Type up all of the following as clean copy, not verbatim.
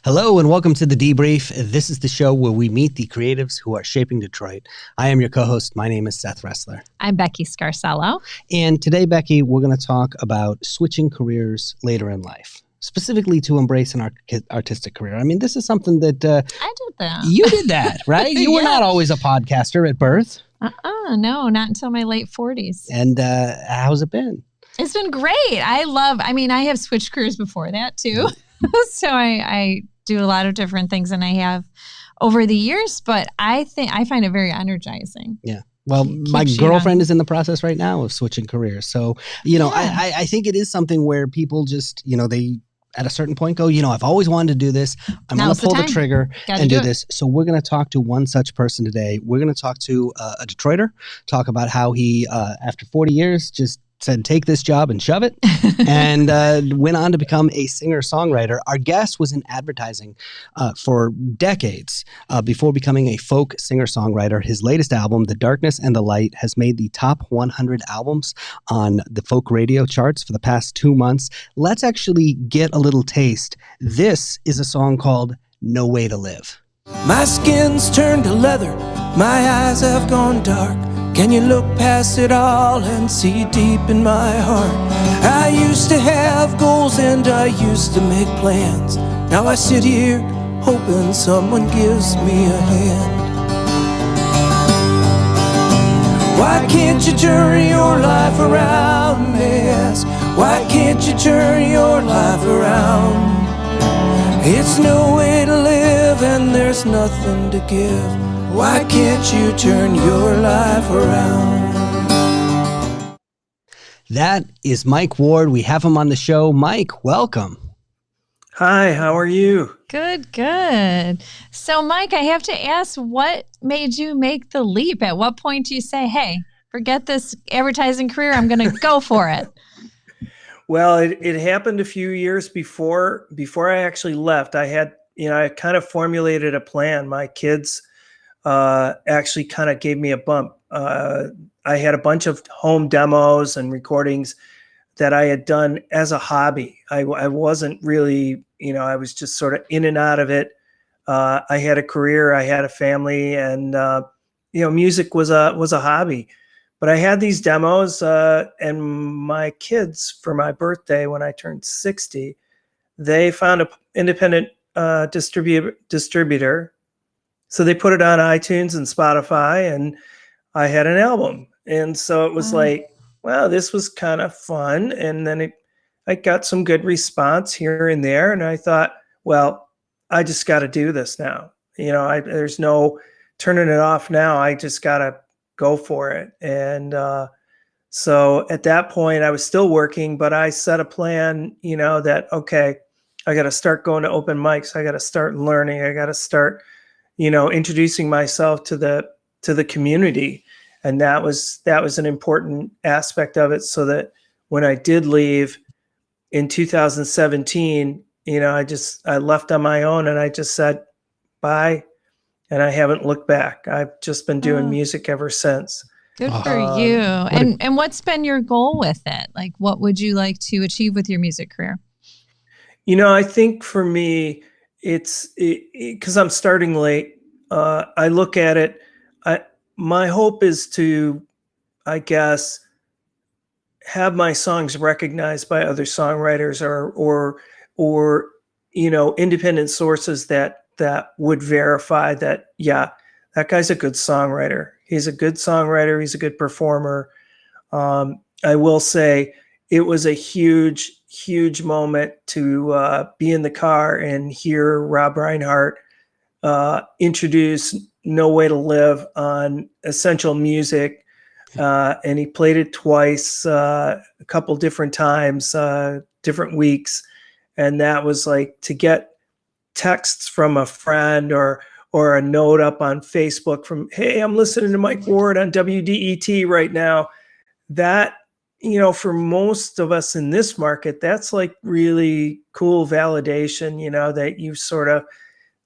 Hello and welcome to The Debrief. This is the show where we meet the creatives who are shaping Detroit. I am your co-host. My name is Seth Ressler. I'm Becky Scarcello. And today, Becky, we're going to talk about switching careers later in life, specifically to embrace an artistic career. I mean, this is something that... I did that. You did that, right? You were not always a podcaster at birth. No, not until my late 40s. And how's it been? It's been great. I have switched careers before that too. So I do a lot of different things and I have over the years, but I find it very energizing. Yeah. Well, my girlfriend is in the process right now of switching careers. So, I think it is something where people just, they at a certain point go, I've always wanted to do this. I'm going to pull the trigger and do this. So we're going to talk to one such person today. We're going to talk to a Detroiter, talk about how he, after 40 years, just said, take this job and shove it, and went on to become a singer-songwriter. Our guest was in advertising for decades before becoming a folk singer-songwriter. His latest album, The Darkness and the Light, has made the top 100 albums on the folk radio charts for the past 2 months. Let's actually get a little taste. This is a song called No Way to Live. My skin's turned to leather, my eyes have gone dark. Can you look past it all and see deep in my heart? I used to have goals and I used to make plans. Now I sit here hoping someone gives me a hand. Why can't you turn your life around, miss? Why can't you turn your life around? It's no way to live and there's nothing to give. Why can't you turn your life around? That is Mike Ward. We have him on the show. Mike, welcome. Hi, how are you? Good. So, Mike, I have to ask, what made you make the leap? At what point do you say, hey, forget this advertising career, I'm going to go for it? Well, it happened a few years before I actually left. I had, I kind of formulated a plan. My kids actually kind of gave me a bump. I had a bunch of home demos and recordings that I had done as a hobby. I wasn't really, I was just sort of in and out of it. I had a career, I had a family, and music was a hobby. But I had these demos, and my kids, for my birthday when I turned 60, they found an independent distributor. So they put it on iTunes and Spotify, and I had an album. And so it was like, wow, this was kind of fun. And then I got some good response here and there. And I thought, well, I just got to do this now. There's no turning it off now. I just got to go for it. And so at that point, I was still working, but I set a plan, that, okay, I got to start going to open mics. I got to start learning. I got to start introducing myself to the community. And that was an important aspect of it, so that when I did leave in 2017, I left on my own and I just said bye, and I haven't looked back. I've just been doing music ever since. Good for you. And what's been your goal with it? Like, what would you like to achieve with your music career? I think for me, it's because I'm starting late. I look at it. My hope is to, I guess, have my songs recognized by other songwriters or independent sources that would verify that, yeah, that guy's a good songwriter. He's a good songwriter. He's a good performer. I will say it was a huge, huge moment to be in the car and hear Rob Reinhardt introduce No Way to Live on Essential Music. And he played it twice, a couple different times, different weeks. And that was like, to get texts from a friend or a note up on Facebook from, hey, I'm listening to Mike Ward on WDET right now. That, for most of us in this market, that's like really cool validation, that you sort of,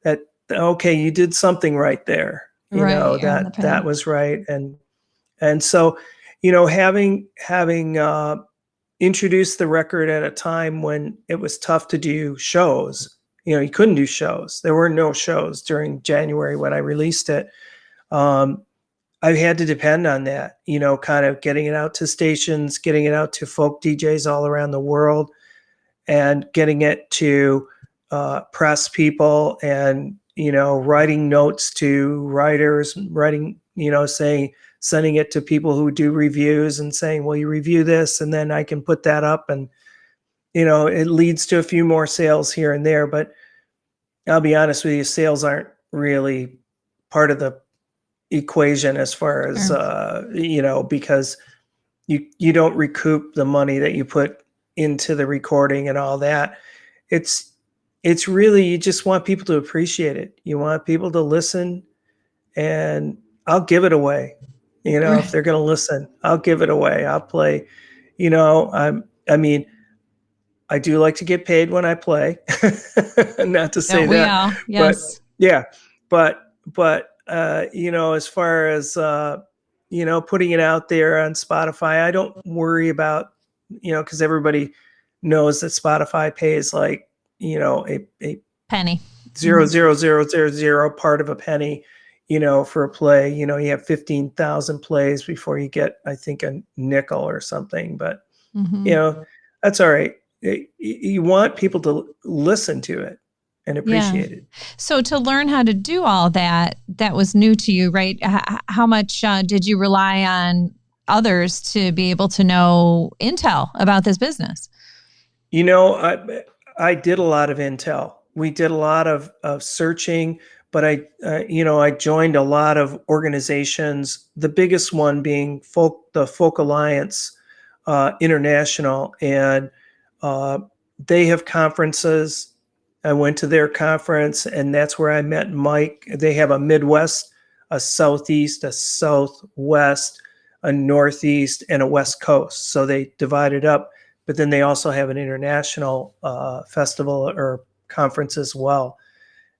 that, okay, you did something right there, that was right. And so, having introduced the record at a time when it was tough to do shows, you couldn't do shows. There were no shows during January when I released it. I had to depend on that, kind of getting it out to stations, getting it out to folk DJs all around the world, and getting it to press people, and, writing notes to writers, writing, sending it to people who do reviews and saying, well, you review this and then I can put that up. And, it leads to a few more sales here and there. But I'll be honest with you, sales aren't really part of the equation as far as, because you don't recoup the money that you put into the recording and all that. It's really, you just want people to appreciate it. You want people to listen, and I'll give it away. If they're going to listen, I'll give it away. I'll play, I do like to get paid when I play, not to say that, yes. but as far as, putting it out there on Spotify, I don't worry about, cause everybody knows that Spotify pays like, a penny, 0.0000 part of a penny, for a play. You have 15,000 plays before you get, I think, a nickel or something, but that's all right. You want people to listen to it and appreciate it. So to learn how to do all that was new to you, right? How much did you rely on others to be able to know intel about this business? I did a lot of intel. We did a lot of searching, but I joined a lot of organizations, the biggest one being the Folk Alliance International, and they have conferences. I went to their conference, and that's where I met Mike. They have a Midwest, a Southeast, a Southwest, a Northeast, and a West Coast. So they divided up, but then they also have an international festival or conference as well.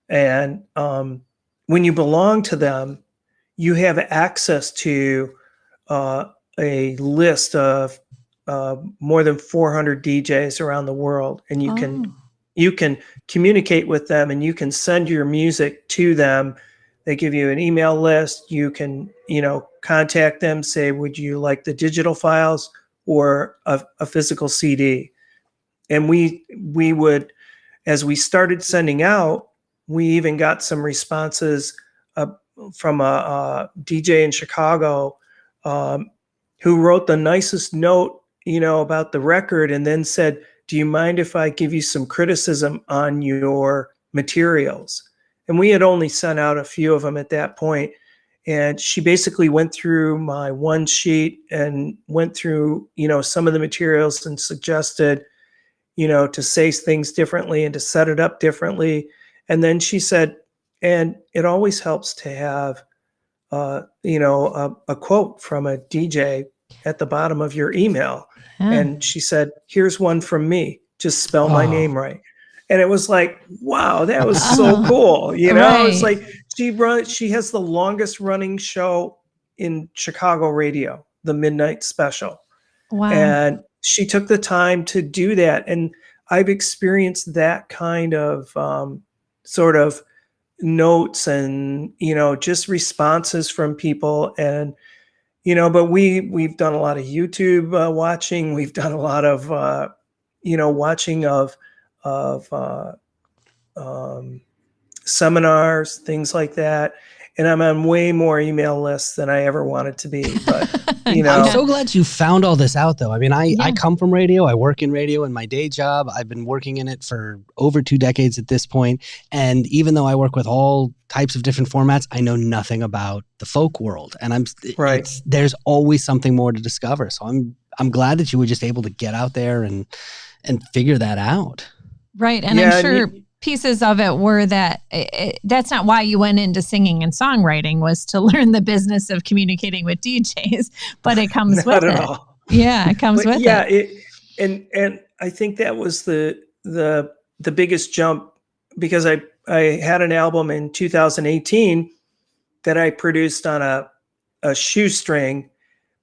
And when you belong to them, you have access to a list of more than 400 DJs around the world, and you can communicate with them, and you can send your music to them. They give you an email list. You can, contact them, say, would you like the digital files or a physical CD? And we would, as we started sending out, we even got some responses from a DJ in Chicago who wrote the nicest note, about the record, and then said, do you mind if I give you some criticism on your materials? And we had only sent out a few of them at that point. And she basically went through my one sheet and went through, some of the materials and suggested, to say things differently and to set it up differently. And then she said, and it always helps to have, a quote from a DJ at the bottom of your email. And she said, here's one from me. Just spell my name right. And it was like, wow, that was so cool. Right. It's like she has the longest running show in Chicago radio, the Midnight Special. Wow. And she took the time to do that. And I've experienced that kind of sort of notes and, just responses from people. And, but we've done a lot of YouTube watching. We've done a lot of, watching of seminars, things like that. And I'm on way more email lists than I ever wanted to be. But, I'm so glad you found all this out, though. I mean, I come from radio. I work in radio in my day job. I've been working in it for over 2 decades at this point. And even though I work with all types of different formats, I know nothing about the folk world. And there's always something more to discover. So I'm glad that you were just able to get out there and figure that out. Right. And I'm sure pieces of it were that that's not why you went into singing and songwriting, was to learn the business of communicating with DJs, but it comes with it. All. Yeah, it comes with it. And I think that was the biggest jump, because I had an album in 2018 that I produced on a shoestring,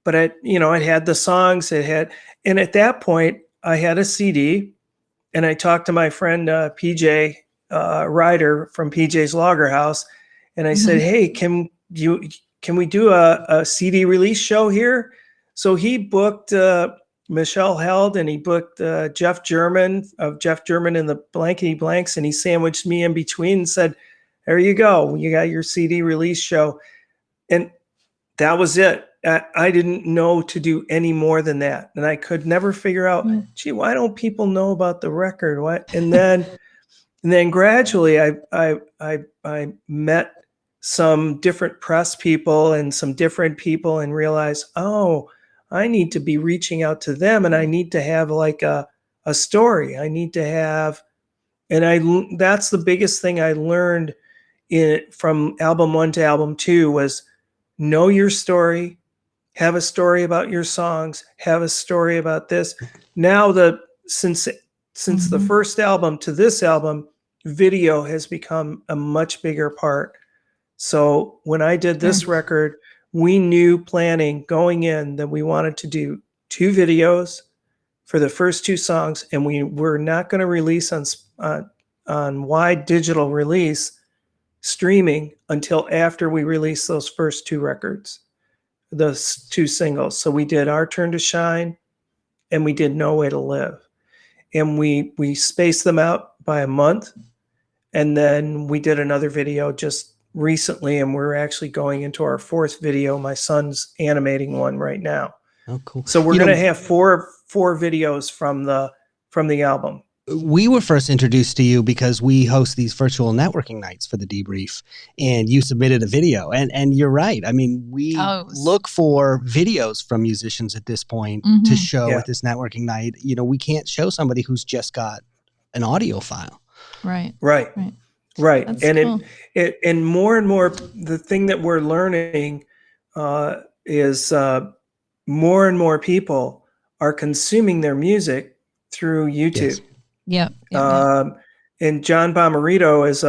but it had the songs, and at that point I had a CD. And I talked to my friend PJ writer from PJ's Lager House, and I said, "Hey, can we do a CD release show here?" So he booked Michelle Held, and he booked Jeff German of Jeff German and the Blankety Blanks, and he sandwiched me in between and said, "There you go. You got your CD release show." And that was it. I didn't know to do any more than that. And I could never figure out, gee, why don't people know about the record? What? And then gradually I met some different press people and some different people and realized, oh, I need to be reaching out to them, and I need to have like a story. I need to have, and that's the biggest thing I learned from album 1 to album 2 was know your story, have a story about your songs, have a story about this. Now since the first album to this album, video has become a much bigger part. So when I did this record, we knew planning going in that we wanted to do 2 videos for the first 2 songs, and we were not going to release on wide digital release streaming until after we released those first 2 records, those 2 singles. So we did Our Turn to Shine and we did No Way to Live. And we spaced them out by a month. And then we did another video just recently, and we're actually going into our 4th video. My son's animating one right now. Oh, cool. So we're going to have four videos from the album. We were first introduced to you because we host these virtual networking nights for the Debrief, and you submitted a video. And you're right. I mean, we look for videos from musicians at this point to show at this networking night. You know, we can't show somebody who's just got an audio file. Right. That's and cool. And more, the thing that we're learning is more and more people are consuming their music through YouTube. Yes. And John Bomarito is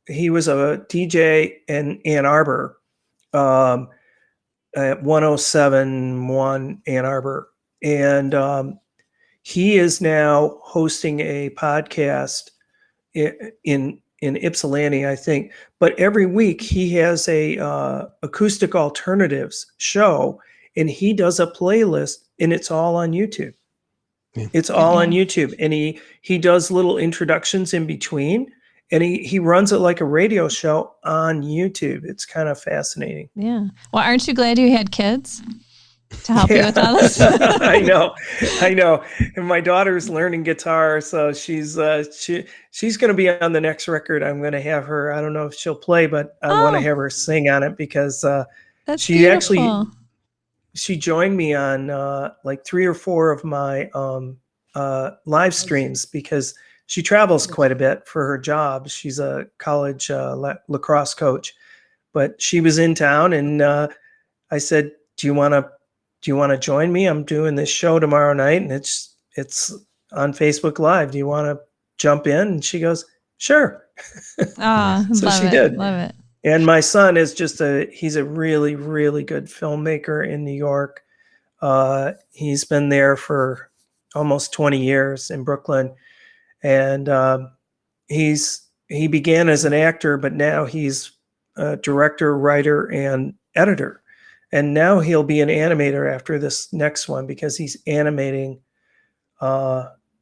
he was a DJ in Ann Arbor, at 107.1 Ann Arbor, and he is now hosting a podcast in Ypsilanti, I think. But every week he has a acoustic alternatives show, and he does a playlist, and it's all on YouTube. It's all on YouTube, and he does little introductions in between, and he runs it like a radio show on YouTube. It's kind of fascinating. Yeah. Well, aren't you glad you had kids to help you with all this? I know. And my daughter's learning guitar, so she's going to be on the next record. I'm going to have her. I don't know if she'll play, but I want to have her sing on it because that's beautiful. She joined me on like 3 or 4 of my live streams because she travels quite a bit for her job. She's a college lacrosse coach, but she was in town, and I said, "Do you want to join me? I'm doing this show tomorrow night, and it's on Facebook Live. Do you want to jump in?" And she goes, "Sure." So she did. Love it. And my son is he's a really, really good filmmaker in New York. He's been there for almost 20 years in Brooklyn. And he began as an actor, but now he's a director, writer, and editor. And now he'll be an animator after this next one because he's animating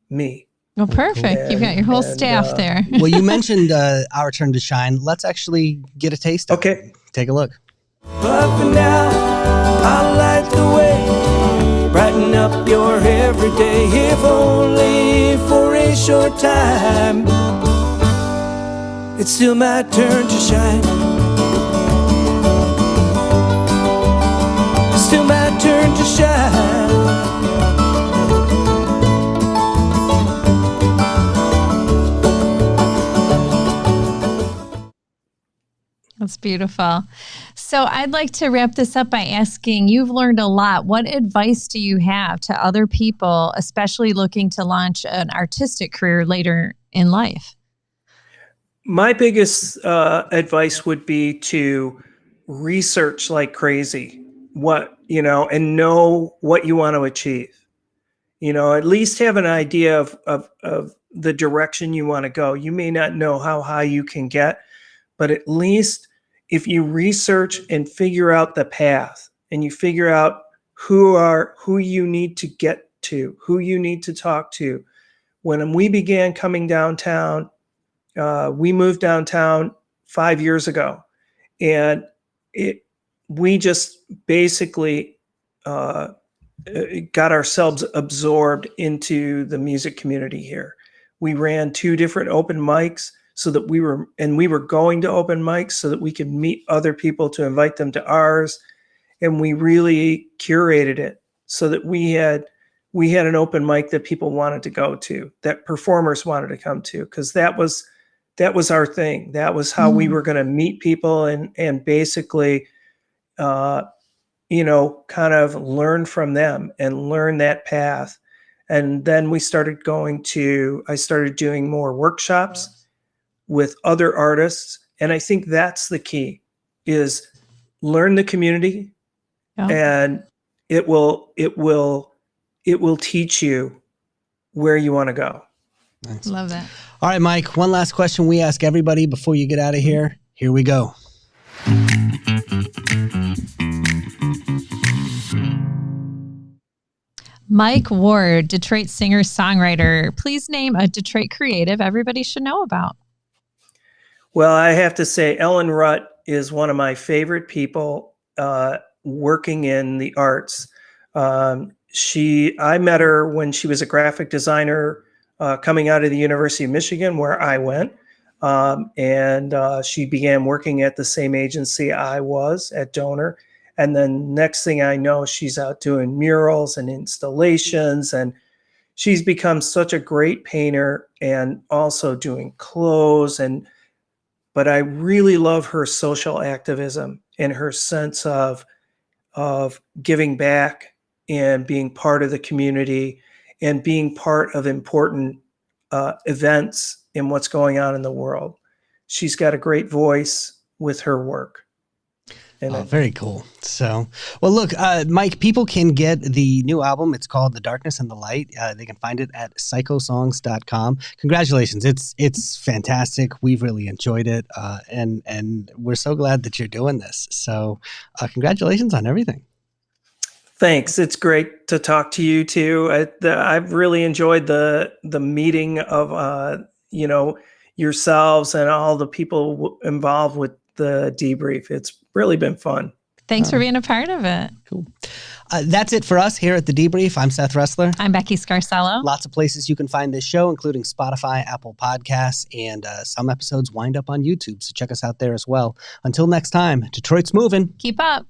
me. Well, perfect. You've got your whole staff there. Well, you mentioned Our Turn to Shine. Let's actually get a taste of it. Take a look. But for now, I'll light the way, brighten up your everyday, if only for a short time. It's still my turn to shine. It's still my turn to shine. That's beautiful. So I'd like to wrap this up by asking, you've learned a lot. What advice do you have to other people, especially looking to launch an artistic career later in life? My biggest advice would be to research like crazy, and know what you want to achieve. At least have an idea of the direction you want to go. You may not know how high you can get, but at least if you research and figure out the path, and you figure out who you need to get to, who you need to talk to. When we began coming downtown, we moved downtown 5 years ago, and we just basically got ourselves absorbed into the music community here. We ran 2 different open mics so that we were going to open mics so that we could meet other people to invite them to ours. And we really curated it so that we had an open mic that people wanted to go to, that performers wanted to come to, because that was our thing. That was how we were going to meet people and basically, kind of learn from them and learn that path. And then I started doing more workshops with other artists. And I think that's the key, is learn the community, and it will teach you where you want to go. Nice. Love that. All right, Mike, one last question we ask everybody before you get out of here. Here we go. Mike Ward, Detroit singer-songwriter. Please name a Detroit creative everybody should know about. Well, I have to say Ellen Rutt is one of my favorite people working in the arts. I met her when she was a graphic designer coming out of the University of Michigan, where I went. And she began working at the same agency I was at Donor. And then next thing I know, she's out doing murals and installations, and she's become such a great painter and also doing clothes. But I really love her social activism and her sense of giving back and being part of the community and being part of important events in what's going on in the world. She's got a great voice with her work. Very cool. So, well, look, Mike, people can get the new album. It's called The Darkness and the Light. They can find it at psychosongs.com. Congratulations. It's fantastic. We've really enjoyed it. And we're so glad that you're doing this. So congratulations on everything. Thanks. It's great to talk to you too. I've really enjoyed the meeting of, yourselves and all the people involved with the debrief. It's really been fun. Thanks for being a part of it. Cool. That's it for us here at The Debrief. I'm Seth Ressler. I'm Becky Scarcello. Lots of places you can find this show, including Spotify, Apple Podcasts, and some episodes wind up on YouTube. So check us out there as well. Until next time, Detroit's moving. Keep up.